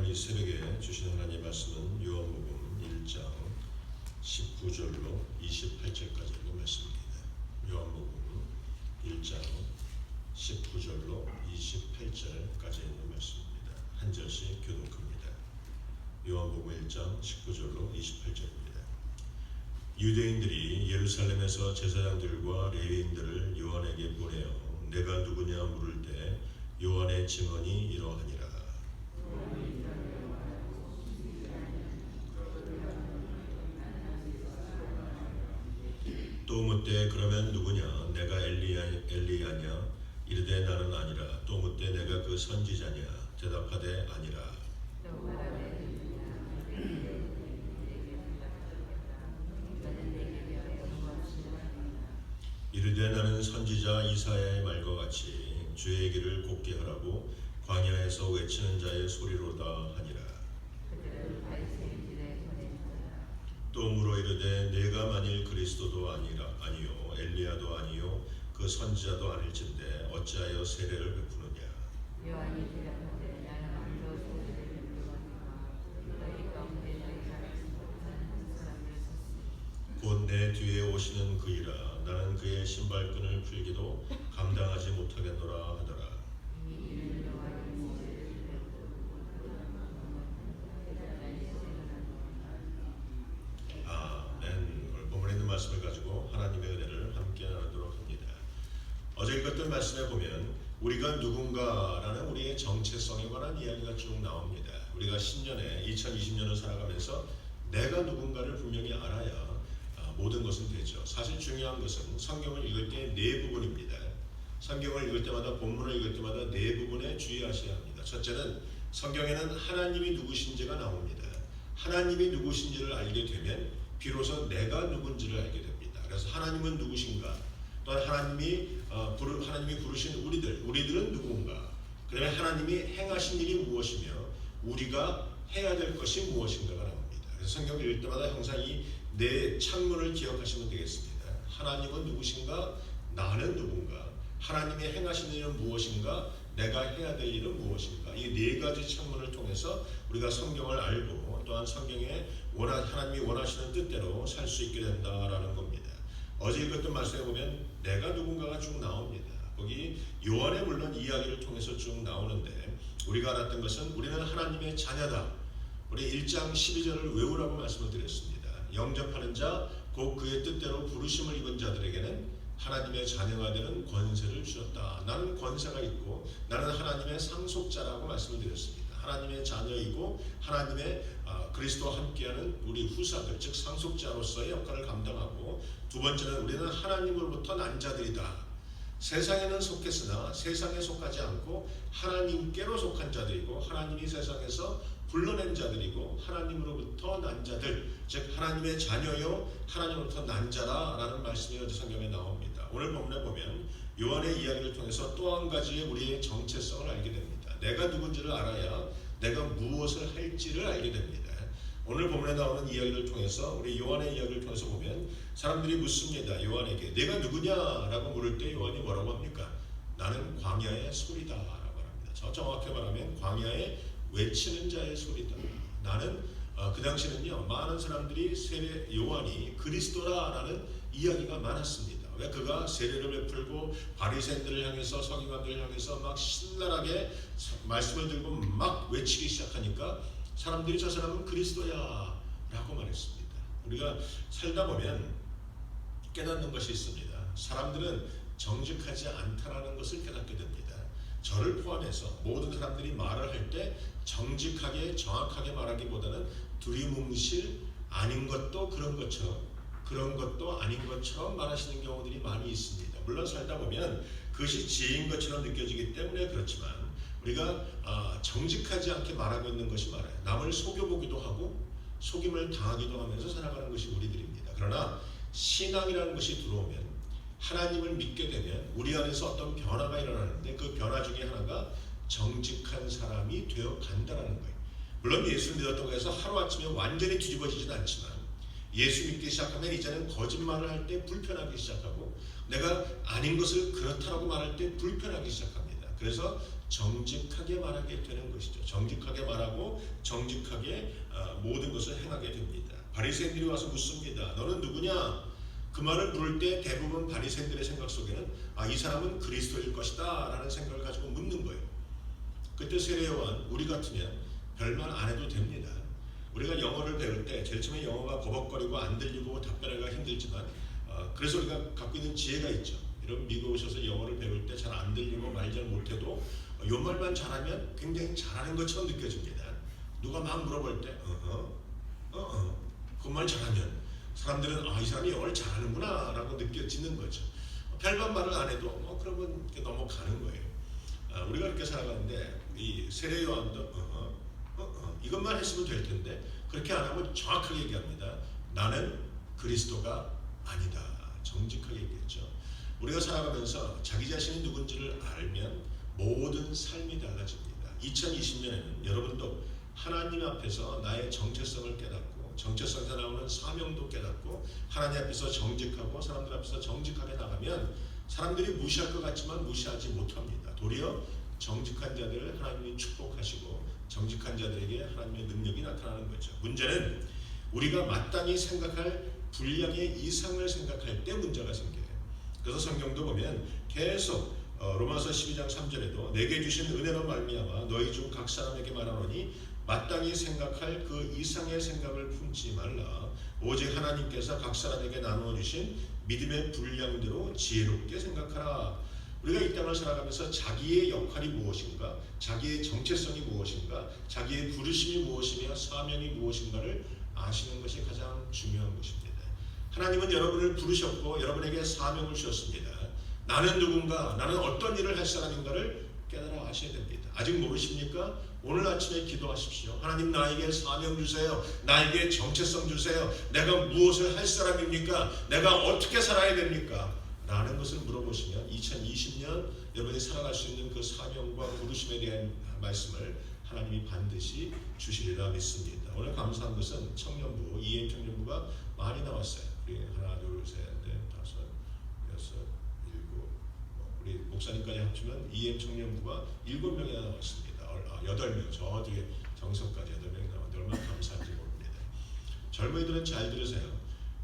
이 새벽에 주신 하나님의 말씀은 요한복음 1장 19절로 28절까지의 말씀입니다. 요한복음 1장 19절로 28절까지 있는 말씀입니다. 한 절씩 교독합니다. 요한복음 1장 19절로 28절입니다. 유대인들이 예루살렘에서 제사장들과 레위인들을 요한에게 보내어 내가 누구냐 물을 때 요한의 증언이 이러하니라. 또 묻되 그러면 누구냐? 내가 엘리야냐? 이르되 나는 아니라. 또 묻되 내가 그 선지자냐? 대답하되 아니라. 이르되 나는 선지자 이사야의 말과 같이 주의 길을 곱게 하라고 광야에서 외치는 자의 소리로다 하니라. 또 물어 이르되 내가 만일 그리스도도 아니요 엘리야도 아니요 그 선지자도 아닐진대 어찌하여 세례를 베푸느냐. 요한이 대답하되 나는 아무도 세례를 베푸거니와 너희 가운데 너희 알지 못하는 한 사람을 섰으니 곧 내 뒤에 오시는 그이라. 나는 그의 신발끈을 풀기도 감당하지 못하겠노라 하더라. 이는 요한이 세례를 아멘. 오늘 본문에 있는 말씀을 가지고 하나님의 은혜를 함께 나누도록 합니다. 어제 읽었던 말씀에 보면 우리가 누군가라는 우리의 정체성에 관한 이야기가 쭉 나옵니다. 우리가 신년에 2020년을 살아가면서 내가 누군가를 분명히 알아야 모든 것은 되죠. 사실 중요한 것은 성경을 읽을 때 네 부분입니다. 성경을 읽을 때마다 본문을 읽을 때마다 네 부분에 주의하셔야 합니다. 첫째는 성경에는 하나님이 누구신지가 나옵니다. 하나님이 누구신지를 알게 되면 비로소 내가 누군지를 알게 됩니다. 그래서 하나님은 누구신가? 또한 하나님이 부르신 우리들은 누군가? 그다음에 하나님이 행하신 일이 무엇이며 우리가 해야 될 것이 무엇인가가 나옵니다. 그래서 성경을 읽을 때마다 항상 이 네 창문을 기억하시면 되겠습니다. 하나님은 누구신가? 나는 누군가? 하나님이 행하신 일은 무엇인가? 내가 해야 될 일은 무엇인가? 이 네 가지 창문을 통해서 우리가 성경을 알고 또한 성경에 하나님이 원하시는 뜻대로 살 수 있게 된다라는 겁니다. 어제 읽었던 말씀에 보면 내가 누군가가 쭉 나옵니다. 거기 요한의 물론 이야기를 통해서 쭉 나오는데 우리가 알았던 것은 우리는 하나님의 자녀다. 우리 1장 12절을 외우라고 말씀을 드렸습니다. 영접하는 자, 곧 그의 뜻대로 부르심을 입은 자들에게는 하나님의 자녀가 되는 권세를 주셨다. 나는 권세가 있고 나는 하나님의 상속자라고 말씀을 드렸습니다. 하나님의 자녀이고 하나님의 그리스도와 함께하는 우리 후사들, 즉 상속자로서의 역할을 감당하고 두 번째는 우리는 하나님으로부터 난 자들이다. 세상에는 속했으나 세상에 속하지 않고 하나님께로 속한 자들이고 하나님이 세상에서 불러낸 자들이고 하나님으로부터 난 자들, 즉 하나님의 자녀요 하나님으로부터 난 자라라는 말씀이 어제 성경에 나옵니다. 오늘 본문에 보면 요한의 이야기를 통해서 또 한 가지의 우리의 정체성을 알게 됩니다. 내가 누군지를 알아야 내가 무엇을 할지를 알게 됩니다. 오늘 본문에 나오는 이야기를 통해서 우리 요한의 이야기를 통해서 보면 사람들이 묻습니다. 요한에게 내가 누구냐라고 물을 때 요한이 뭐라고 합니까? 나는 광야의 소리다 라고 합니다. 정확히 말하면 광야에 외치는 자의 소리다. 나는 그 당시는요 많은 사람들이 요한이 그리스도라라는 이야기가 많았습니다. 왜? 그가 세례를 베풀고 바리새인들을 향해서 서기관들을 향해서 막 신랄하게 말씀을 들고 막 외치기 시작하니까 사람들이 저 사람은 그리스도야 라고 말했습니다. 우리가 살다 보면 깨닫는 것이 있습니다. 사람들은 정직하지 않다라는 것을 깨닫게 됩니다. 저를 포함해서 모든 사람들이 말을 할 때 정직하게 정확하게 말하기보다는 두리뭉실 아닌 것도 그런 것도 아닌 것처럼 말하시는 경우들이 많이 있습니다. 물론 살다 보면 그것이 지혜인 것처럼 느껴지기 때문에 그렇지만 우리가 정직하지 않게 말하고 있는 것이 많아요. 남을 속여보기도 하고 속임을 당하기도 하면서 살아가는 것이 우리들입니다. 그러나 신앙이라는 것이 들어오면 하나님을 믿게 되면 우리 안에서 어떤 변화가 일어나는데 그 변화 중에 하나가 정직한 사람이 되어 간다는 거예요. 물론 예수 믿었다고 해서 하루아침에 완전히 뒤집어지진 않지만 예수 믿기 시작하면 이제는 거짓말을 할 때 불편하기 시작하고 내가 아닌 것을 그렇다라고 말할 때 불편하기 시작합니다. 그래서 정직하게 말하게 되는 것이죠. 정직하게 말하고 정직하게 모든 것을 행하게 됩니다. 바리새인들이 와서 묻습니다. 너는 누구냐? 그 말을 물을 때 대부분 바리새인들의 생각 속에는 이 사람은 그리스도일 것이다 라는 생각을 가지고 묻는 거예요. 그때 세례요한 우리 같으면 별말 안 해도 됩니다. 우리가 영어를 배울 때 제일 처음에 영어가 버벅거리고 안 들리고 답변하기가 힘들지만 그래서 우리가 갖고 있는 지혜가 있죠. 여러분 미국 오셔서 영어를 배울 때 잘 안 들리고 말 잘 못해도 요 말만 잘하면 굉장히 잘하는 것처럼 느껴집니다. 누가 막 물어볼 때 그 말 잘하면 사람들은 이 사람이 영어를 잘하는구나 라고 느껴지는 거죠. 별반 말을 안 해도 그러면 이렇게 넘어가는 거예요. 우리가 이렇게 살아가는데 이 세례 요한도 이것만 했으면 될 텐데 그렇게 안 하고 정확하게 얘기합니다. 나는 그리스도가 아니다. 정직하게 얘기했죠. 우리가 살아가면서 자기 자신이 누군지를 알면 모든 삶이 달라집니다. 2020년에는 여러분도 하나님 앞에서 나의 정체성을 깨닫고 정체성에서 나오는 사명도 깨닫고 하나님 앞에서 정직하고 사람들 앞에서 정직하게 나가면 사람들이 무시할 것 같지만 무시하지 못합니다. 도리어 정직한 자들을 하나님이 축복하시고 정직한 자들에게 하나님의 능력이 나타나는 거죠. 문제는 우리가 마땅히 생각할 분량의 이상을 생각할 때 문제가 생겨요. 그래서 성경도 보면 계속 로마서 12장 3절에도 내게 주신 은혜로 말미암아 너희 중 각 사람에게 말하노니 마땅히 생각할 그 이상의 생각을 품지 말라. 오직 하나님께서 각 사람에게 나누어 주신 믿음의 분량대로 지혜롭게 생각하라. 우리가 이 땅을 살아가면서 자기의 역할이 무엇인가, 자기의 정체성이 무엇인가, 자기의 부르심이 무엇이며 사명이 무엇인가를 아시는 것이 가장 중요한 것입니다. 하나님은 여러분을 부르셨고 여러분에게 사명을 주셨습니다. 나는 누군가, 나는 어떤 일을 할 사람인가를 깨달아 아셔야 됩니다. 아직 모르십니까? 오늘 아침에 기도하십시오. 하나님 나에게 사명 주세요. 나에게 정체성 주세요. 내가 무엇을 할 사람입니까? 내가 어떻게 살아야 됩니까? 라는 것을 물어보시면 2020년 여러분이 살아갈 수 있는 그 사명과 부르심에 대한 말씀을 하나님이 반드시 주시리라 믿습니다. 오늘 감사한 것은 청년부, EM 청년부가 많이 나왔어요. 우리 하나, 둘, 셋, 넷, 다섯, 여섯, 일곱, 우리 목사님까지 합치면 EM 청년부가 7명이나 나왔습니다. 8명, 저 뒤에 정석까지 8명이 나왔는데 얼마나 감사한지 모릅니다. 젊은이들은 잘 들으세요.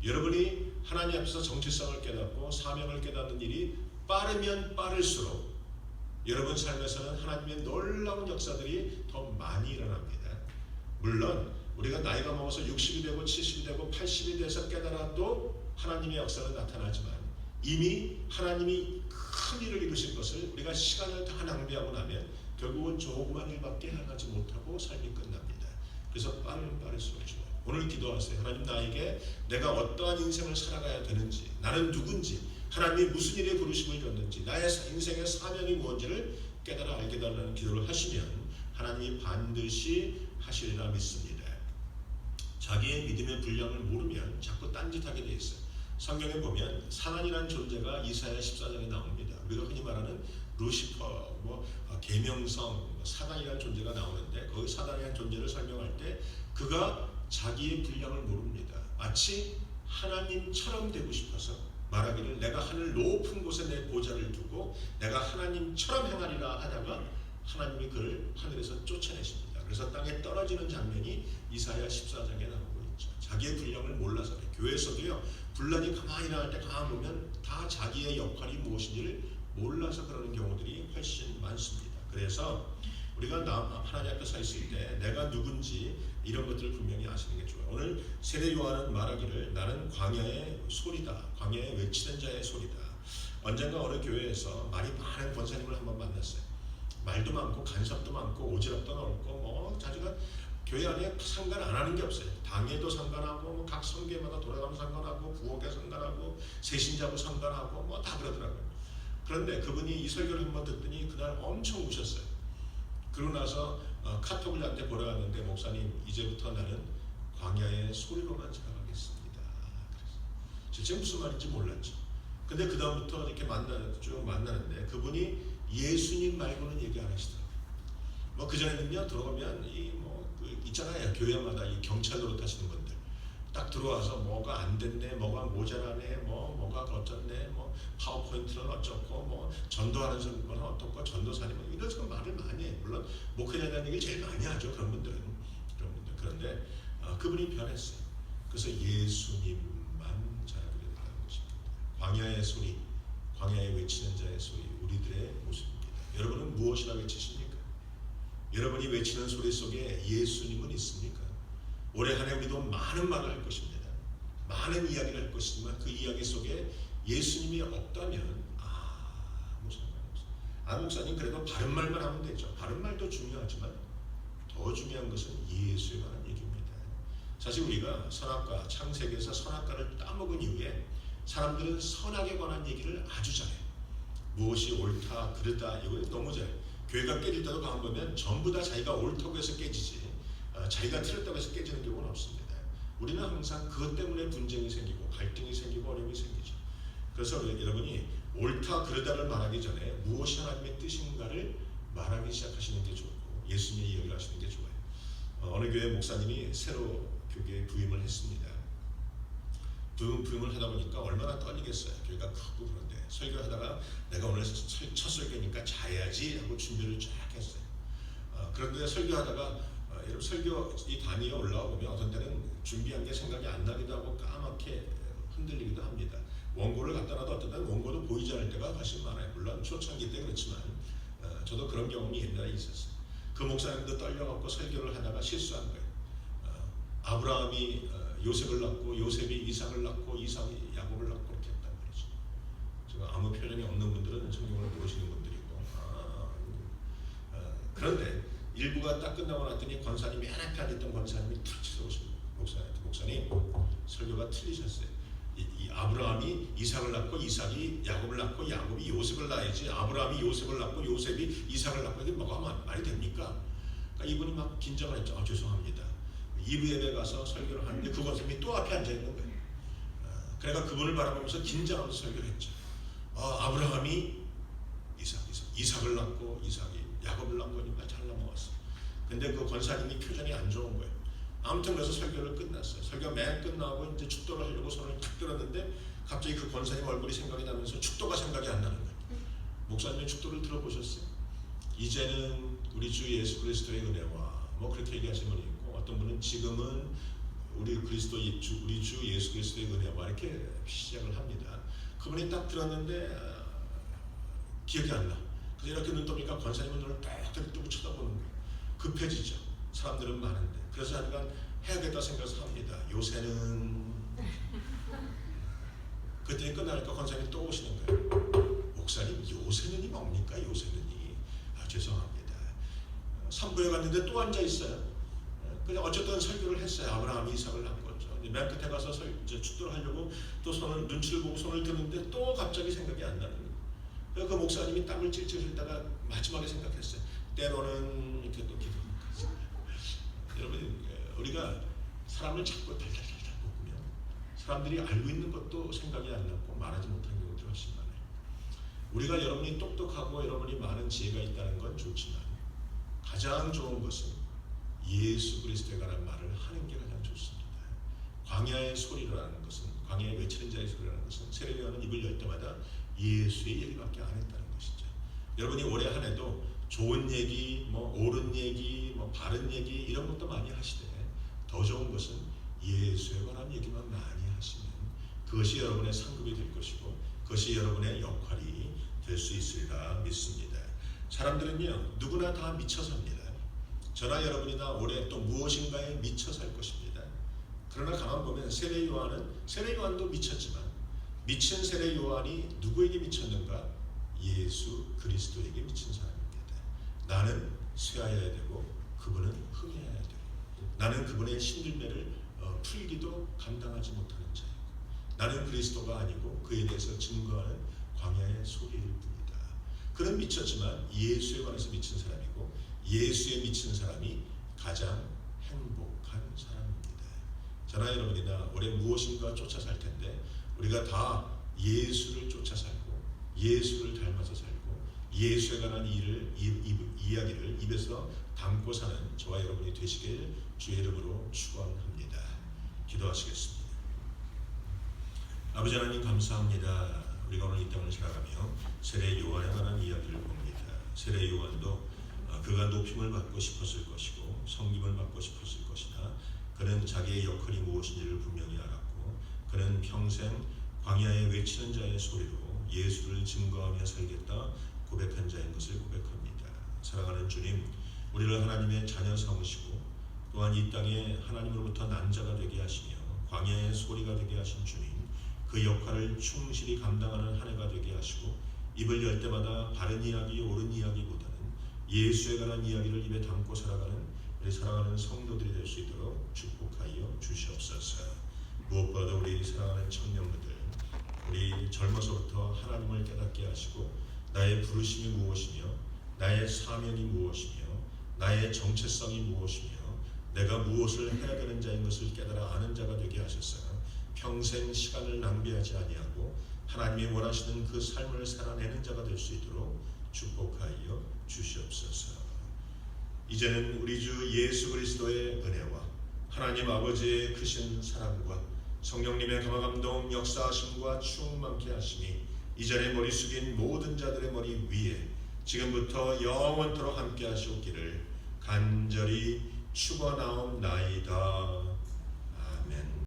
여러분이 하나님 앞에서 정체성을 깨닫고 사명을 깨닫는 일이 빠르면 빠를수록 여러분 삶에서는 하나님의 놀라운 역사들이 더 많이 일어납니다. 물론 우리가 나이가 먹어서 60이 되고 70이 되고 80이 돼서 깨달아도 하나님의 역사는 나타나지만 이미 하나님이 큰 일을 이루신 것을 우리가 시간을 다 낭비하고 나면 결국은 조그만 일밖에 하지 못하고 삶이 끝납니다. 그래서 빠르면 빠를수록 좋아요. 오늘 기도하세요. 하나님 나에게 내가 어떠한 인생을 살아가야 되는지, 나는 누군지, 하나님이 무슨 일에 부르심을 줬는지, 나의 인생의 사명이 무엇인지를 깨달아 알게 달라는 기도를 하시면 하나님이 반드시 하시리라 믿습니다. 자기의 믿음의 분량을 모르면 자꾸 딴짓하게 돼 있어요. 성경에 보면 사단이라는 존재가 이사야 14장에 나옵니다. 우리가 흔히 말하는 루시퍼, 계명성, 사단이라는 존재가 나오는데 거기 사단이라는 존재를 설명할 때 그가 자기의 분량을 모릅니다. 마치 하나님처럼 되고 싶어서 말하기를 내가 하늘 높은 곳에 내 보좌를 두고 내가 하나님처럼 행하리라 하다가 하나님이 그를 하늘에서 쫓아내십니다. 그래서 땅에 떨어지는 장면이 이사야 14장에 나오고 있죠. 자기의 분량을 몰라서 그래요. 교회에서도요. 분란이 가만히 일어날 때 가만 보면 다 자기의 역할이 무엇인지를 몰라서 그러는 경우들이 훨씬 많습니다. 그래서 우리가 하나님 앞에 서 있을 때 내가 누군지 이런 것들을 분명히 아시는 게 좋아요. 오늘 세례 요한은 말하기를 나는 광야의 소리다. 광야에 외치는 자의 소리다. 언젠가 어느 교회에서 말이 많은 권사님을 한번 만났어요. 말도 많고 간섭도 많고 오지랖도 넓고 자기가 교회 안에 상관 안 하는 게 없어요. 당회도 상관하고 각 성교마다 돌아가면 상관하고 부엌에 상관하고 세신자부 상관하고 다 그러더라고요. 그런데 그분이 이 설교를 한번 듣더니 그날 엄청 우셨어요. 그러고 나서 카톡을 나한테 보내왔는데 목사님 이제부터 나는 광야의 소리로만 살아가겠습니다. 실제 무슨 말인지 몰랐죠. 근데 그 다음부터 이렇게 쭉 만나는데 그분이 예수님 말고는 얘기 안 하시더라고요. 그 전에는요 들어가면 있잖아요. 교회마다 이 경찰 노릇 하시는 분들 딱 들어와서 뭐가 안 됐네, 뭐가 모자라네, 뭐가 어쩌네, 뭐 파워포인트는 어쩌고, 뭐 전도하는 건 어떻고, 전도사님 뭐 이런 식으로 말을 많이 해. 물론 목회자에 대한 얘기를 제일 많이 하죠. 그런 분들은. 그런데 그분이 변했어요. 그래서 예수님만 자라게 됐다는 것입니다. 광야의 소리, 광야에 외치는 자의 소리, 우리들의 모습입니다. 여러분은 무엇이라 외치십니까? 여러분이 외치는 소리 속에 예수님은 있습니까? 올해 한 해 우리도 많은 말을 할 것입니다. 많은 이야기를 할 것이지만 그 이야기 속에 예수님이 없다면 아무 상관없어요. 목사님 그래도 바른 말만 하면 되죠. 바른 말도 중요하지만 더 중요한 것은 예수에 관한 얘기입니다. 사실 우리가 선악과, 창세기에서 선악과를 따먹은 이후에 사람들은 선악에 관한 얘기를 아주 잘해요. 무엇이 옳다, 그르다 이거 너무 잘해요. 교회가 깨질 때도 가만 보면 전부 다 자기가 옳다고 해서 깨지지 자기가 틀렸다고 해서 깨지는 경우는 없습니다. 우리는 항상 그것 때문에 분쟁이 생기고 갈등이 생기고 어려움이 생기죠. 그래서 여러분이 옳다 그르다를 말하기 전에 무엇이 하나님의 뜻인가를 말하기 시작하시는 게 좋고 예수님의 이야기를 하시는 게 좋아요. 어느 교회 목사님이 새로 교회에 부임을 했습니다. 부임을 하다 보니까 얼마나 떨리겠어요. 교회가 크고 그런데 설교하다가 내가 오늘 첫 설교니까 자야지 하고 준비를 쫙 했어요. 그런데 설교하다가 여러분 설교 이 단위에 올라와 보면 어떤 때는 준비한 게 생각이 안 나기도 하고 까맣게 흔들리기도 합니다. 원고를 갖다 놔도 어떤 때는 원고도 보이지 않을 때가 훨씬 많아요. 물론 초창기 때 그렇지만 저도 그런 경험이 옛날에 있었어요. 그 목사님도 떨려갖고 설교를 하다가 실수한 거예요. 아브라함이 요셉을 낳고 요셉이 이삭을 낳고 이삭이 야곱을 낳고 이렇게 했단 말이죠. 지금 아무 표현이 없는 분들은 성경을 모르시는 분들이고 그런데 일부가 딱 끝나고 났더니 권사님 맨 앞에 앉았던 권사님이 탁 쳐오신 목사님한테 목사님 설교가 틀리셨어요. 이 아브라함이 이삭을 낳고 이삭이 야곱을 낳고 야곱이 요셉을 낳아야지 아브라함이 요셉을 낳고 요셉이 이삭을 낳고 이게 뭐가 말이 됩니까? 그러니까 이분이 막 긴장을 했죠. 죄송합니다. 2부 예배 가서 설교를 하는데 그 권사님이 또 앞에 앉아 있는 거예요. 그러니까 그분을 바라보면서 긴장하면서 설교를 했죠. 아브라함이 이삭을 낳고 이삭이 야곱을 낳은 거니까 잘 넘어갔어. 근데 그 권사님이 표정이 안 좋은 거예요. 아무튼 그래서 설교를 끝났어요. 설교 맨 끝나고 이제 축도를 하려고 손을 탁 들었는데 갑자기 그 권사님 얼굴이 생각이 나면서 축도가 생각이 안 나는 거예요. 목사님의 축도를 들어보셨어요? 이제는 우리 주 예수 그리스도의 은혜와 뭐 그렇게 얘기하시는 분이 있고 어떤 분은 지금은 우리 주 예수 그리스도의 은혜와 이렇게 시작을 합니다. 그분이 딱 들었는데 기억이 안 나. 그래서 이렇게 눈 떠보니까 권사님은 눈을 딱 뜨고 쳐다보는 거예요. 급해지죠. 사람들은 많은데. 그래서 하니까 해야겠다 생각해서 합니다. 요새는 그때 끝나니까 권사님이 또 오시는 거예요. 목사님 요새는이 뭡니까? 요새는이 죄송합니다. 3부에 갔는데 또 앉아 있어요. 그냥 어쨌든 설교를 했어요. 아브라함이 이삭을 낳은 거죠. 맨 끝에 가서 이제 축도를 하려고 또 손을 눈치를 보고 손을 드는데 또 갑자기 생각이 안 나는 거예요. 그 목사님이 땀을 찔찔 흘리다가 마지막에 생각했어요. 때로는 이렇게 또 기도하는 거죠. 여러분 우리가 사람을 자꾸 달달달달 볶으면 사람들이 알고 있는 것도 생각이 안 나고 말하지 못하는 경우들이 훨씬 많아요. 우리가 여러분이 똑똑하고 여러분이 많은 지혜가 있다는 건 좋지만 가장 좋은 것은 예수 그리스도에 관한 말을 하는 게 가장 좋습니다. 광야의 소리라는 것은 광야의 외치는 자의 소리라는 것은 세례요한은 입을 열 때마다 예수의 얘기밖에 안 했다는 것이죠. 여러분이 올해 한 해도 좋은 얘기, 뭐 옳은 얘기, 뭐 바른 얘기 이런 것도 많이 하시되 더 좋은 것은 예수에 관한 얘기만 많이 하시면 그것이 여러분의 상급이 될 것이고 그것이 여러분의 역할이 될 수 있으리라 믿습니다. 사람들은요 누구나 다 미쳐 삽니다. 저나 여러분이나 올해 또 무엇인가에 미쳐 살 것입니다. 그러나 가만 보면 세례 요한도 미쳤지만 미친 세례 요한이 누구에게 미쳤는가? 예수 그리스도에게 미친 사람입니다. 나는 쇠하여야 되고 그분은 흥해야 되고 나는 그분의 신들매를 풀기도 감당하지 못하는 자이고 나는 그리스도가 아니고 그에 대해서 증거하는 광야의 소리일 뿐이다. 그는 미쳤지만 예수에 관해서 미친 사람이고 예수에 미친 사람이 가장 행복한 사람입니다. 저나 여러분이나 올해 무엇인가 쫓아 살 텐데 우리가 다 예수를 쫓아 살고 예수를 닮아서 살고 예수에 관한 이야기를 입에서 담고 사는 저와 여러분이 되시길 주의 이름으로 축원합니다. 기도하시겠습니다. 아버지 하나님 감사합니다. 우리가 오늘 이 땅을 살아가며 세례 요한에 관한 이야기를 봅니다. 세례 요한도 그가 높임을 받고 싶었을 것이고 성김을 받고 싶었을 것이나 그는 자기의 역할이 무엇인지를 분명히 알았고 그는 평생 광야에 외치는 자의 소리로 예수를 증거하며 살겠다 고백한 자인 것을 고백합니다. 사랑하는 주님, 우리를 하나님의 자녀 삼으시고 또한 이 땅에 하나님으로부터 난 자가 되게 하시며 광야의 소리가 되게 하신 주님, 그 역할을 충실히 감당하는 한 해가 되게 하시고 입을 열 때마다 바른 이야기, 옳은 이야기보다는 예수에 관한 이야기를 입에 담고 살아가는 우리 사랑하는 성도들이 될 수 있도록 축복하여 주시옵소서. 무엇보다도 우리 사랑하는 청년분들, 우리 젊어서부터 하나님을 깨닫게 하시고 나의 부르심이 무엇이며 나의 사명이 무엇이며 나의 정체성이 무엇이며 내가 무엇을 해야 되는 자인 것을 깨달아 아는 자가 되게 하셨어요. 평생 시간을 낭비하지 아니하고 하나님이 원하시는 그 삶을 살아내는 자가 될 수 있도록 축복하여 주시옵소서. 이제는 우리 주 예수 그리스도의 은혜와 하나님 아버지의 크신 사랑과 성령님의 감화감동 역사하심과 충만케 하심이 이 자리에 머리 숙인 모든 자들의 머리 위에 지금부터 영원토록 함께 하시옵기를 간절히 축원하옵나이다.